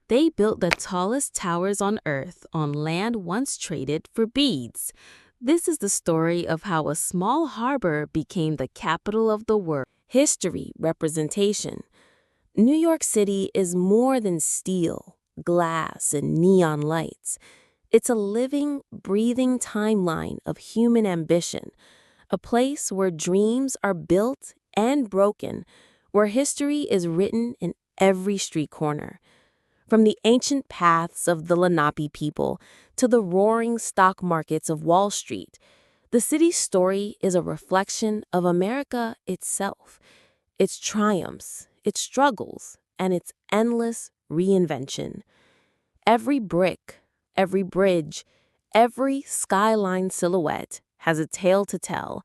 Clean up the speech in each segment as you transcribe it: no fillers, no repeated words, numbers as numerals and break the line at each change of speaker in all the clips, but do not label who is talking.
They built the tallest towers on Earth on land once traded for beads. This is the story of how a small harbor became the capital of the world. History representation. New York City is more than steel, glass, and neon lights. It's a living, breathing timeline of human ambition, a place where dreams are built and broken, where history is written in every street corner. From the ancient paths of the Lenape people to the roaring stock markets of Wall Street, the city's story is a reflection of America itself, its triumphs, its struggles, and its endless reinvention. Every brick, every bridge, every skyline silhouette has a tale to tell,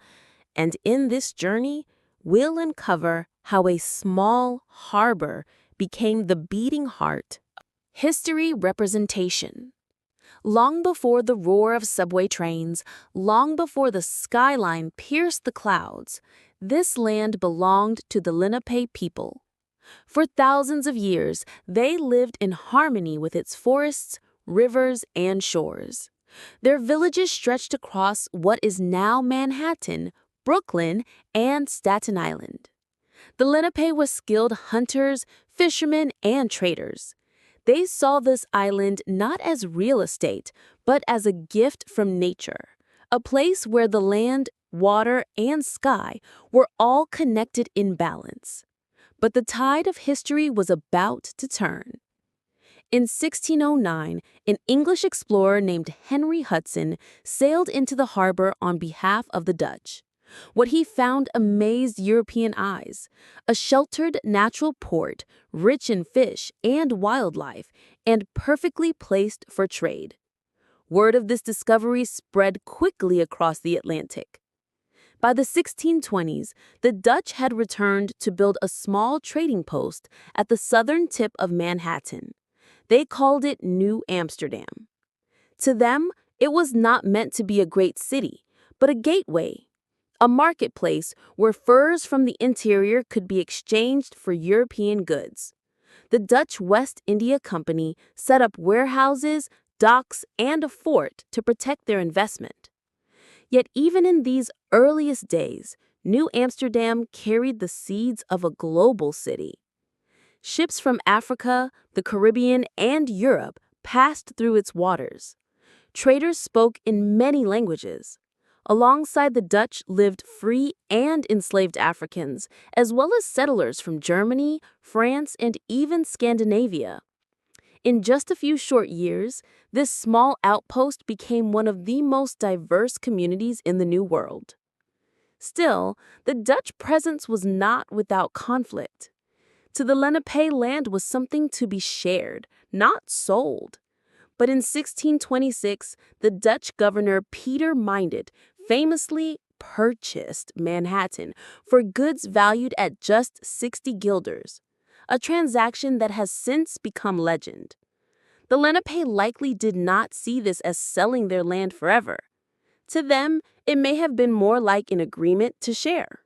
and in this journey, we'll uncover how a small harbor became the beating heart. History representation. Long before the roar of subway trains, long before the skyline pierced the clouds, this land belonged to the Lenape people. For thousands of years, they lived in harmony with its forests, rivers, and shores. Their villages stretched across what is now Manhattan, Brooklyn, and Staten Island. The Lenape were skilled hunters, fishermen, and traders. They saw this island not as real estate, but as a gift from nature, a place where the land, water, and sky were all connected in balance. But the tide of history was about to turn. In 1609, an English explorer named Henry Hudson sailed into the harbor on behalf of the Dutch. What he found amazed European eyes: a sheltered natural port, rich in fish and wildlife, and perfectly placed for trade. Word of this discovery spread quickly across the Atlantic. By the 1620s, the Dutch had returned to build a small trading post at the southern tip of Manhattan. They called it New Amsterdam. To them, it was not meant to be a great city, but a gateway, a marketplace where furs from the interior could be exchanged for European goods. The Dutch West India Company set up warehouses, docks, and a fort to protect their investment. Yet even in these earliest days, New Amsterdam carried the seeds of a global city. Ships from Africa, the Caribbean, and Europe passed through its waters. Traders spoke in many languages. Alongside the Dutch lived free and enslaved Africans, as well as settlers from Germany, France, and even Scandinavia. In just a few short years, this small outpost became one of the most diverse communities in the New World. Still, the Dutch presence was not without conflict. To the Lenape, land was something to be shared, not sold. But in 1626, the Dutch governor Peter Minded famously purchased Manhattan for goods valued at just 60 guilders, a transaction that has since become legend. The Lenape likely did not see this as selling their land forever. To them, it may have been more like an agreement to share.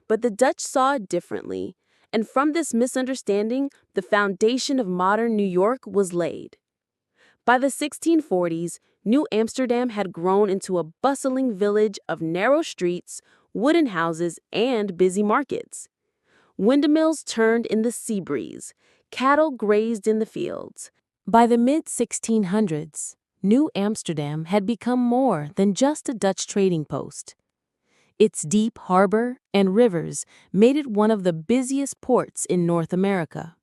But the Dutch saw it differently, and from this misunderstanding, the foundation of modern New York was laid. By the 1640s, New Amsterdam had grown into a bustling village of narrow streets, wooden houses, and busy markets. Windmills turned in the sea breeze, cattle grazed in the fields. By the mid-1600s, New Amsterdam had become more than just a Dutch trading post. Its deep harbor and rivers made it one of the busiest ports in North America.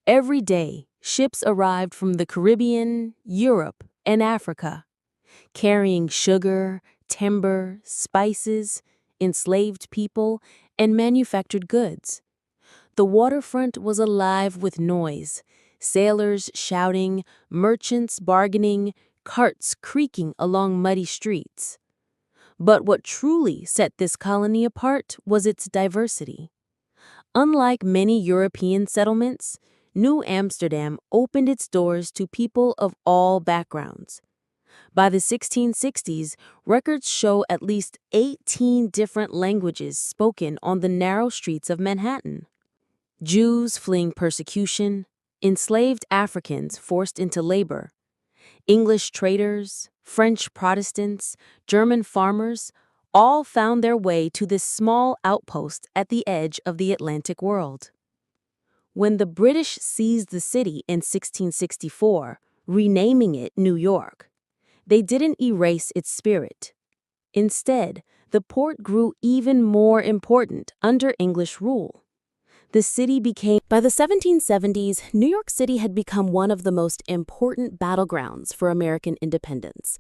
Every day, ships arrived from the Caribbean, Europe, and Africa, carrying sugar, timber, spices, enslaved people, and manufactured goods. The waterfront was alive with noise, sailors shouting, merchants bargaining, carts creaking along muddy streets. But what truly set this colony apart was its diversity. Unlike many European settlements, New Amsterdam opened its doors to people of all backgrounds. By the 1660s, records show at least 18 different languages spoken on the narrow streets of Manhattan. Jews fleeing persecution, enslaved Africans forced into labor, English traders, French Protestants, German farmers, all found their way to this small outpost at the edge of the Atlantic world. When the British seized the city in 1664, renaming it New York, they didn't erase its spirit. Instead, the port grew even more important under English rule. The city became... By the 1770s, New York City had become one of the most important battlegrounds for American independence.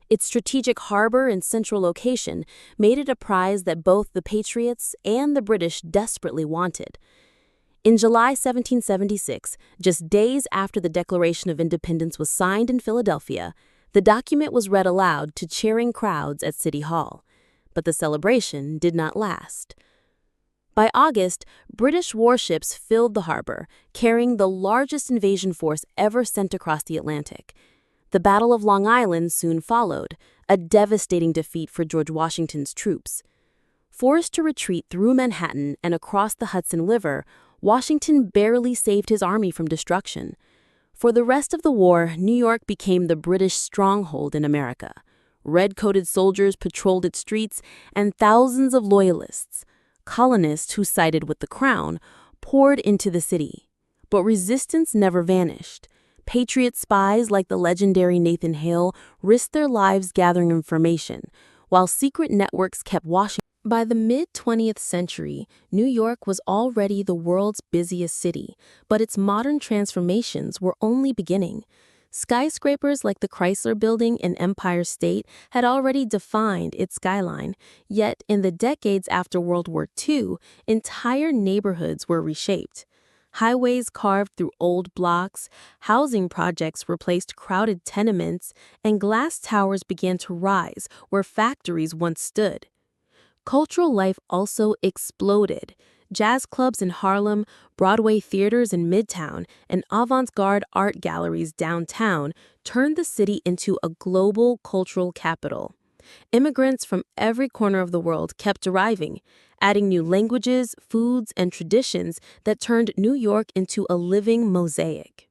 Its strategic harbor and central location made it a prize that both the Patriots and the British desperately wanted. In July 1776, just days after the Declaration of Independence was signed in Philadelphia, the document was read aloud to cheering crowds at City Hall. But the celebration did not last. By August, British warships filled the harbor, carrying the largest invasion force ever sent across the Atlantic. The Battle of Long Island soon followed, a devastating defeat for George Washington's troops. Forced to retreat through Manhattan and across the Hudson River, Washington barely saved his army from destruction. For the rest of the war, New York became the British stronghold in America. Red-coated soldiers patrolled its streets, and thousands of loyalists, colonists who sided with the crown, poured into the city. But resistance never vanished. Patriot spies like the legendary Nathan Hale risked their lives gathering information, while secret networks kept Washington. By the mid-20th century, New York was already the world's busiest city, but its modern transformations were only beginning. Skyscrapers like the Chrysler Building in Empire State had already defined its skyline, yet in the decades after World War II, entire neighborhoods were reshaped. Highways carved through old blocks, housing projects replaced crowded tenements, and glass towers began to rise where factories once stood. Cultural life also exploded. Jazz clubs in Harlem, Broadway theaters in Midtown, and avant-garde art galleries downtown turned the city into a global cultural capital. Immigrants from every corner of the world kept arriving, adding new languages, foods, and traditions that turned New York into a living mosaic.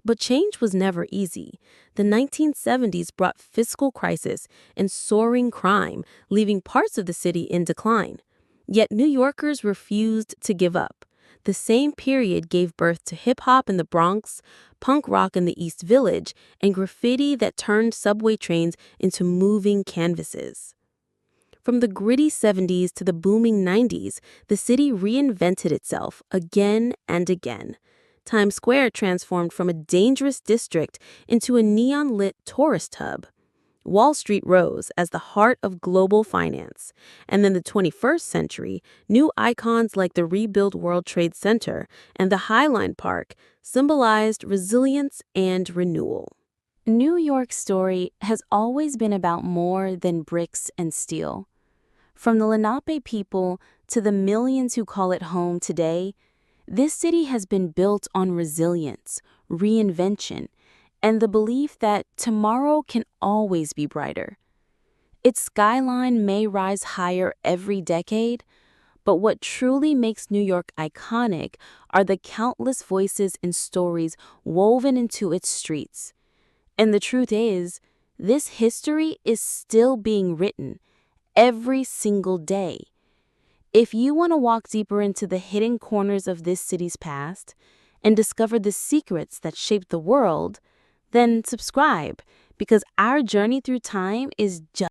But change was never easy. The 1970s brought fiscal crisis and soaring crime, leaving parts of the city in decline. Yet New Yorkers refused to give up. The same period gave birth to hip-hop in the Bronx, punk rock in the East Village, and graffiti that turned subway trains into moving canvases. From the gritty 70s to the booming 90s, the city reinvented itself again and again. Times Square transformed from a dangerous district into a neon-lit tourist hub. Wall Street rose as the heart of global finance. And in the 21st century, new icons like the rebuilt World Trade Center and the High Line Park symbolized resilience and renewal. New York's story has always been about more than bricks and steel. From the Lenape people to the millions who call it home today, this city has been built on resilience, reinvention, and the belief that tomorrow can always be brighter. Its skyline may rise higher every decade, but what truly makes New York iconic are the countless voices and stories woven into its streets. And the truth is, this history is still being written every single day. If you want to walk deeper into the hidden corners of this city's past and discover the secrets that shaped the world, then subscribe, because our journey through time is just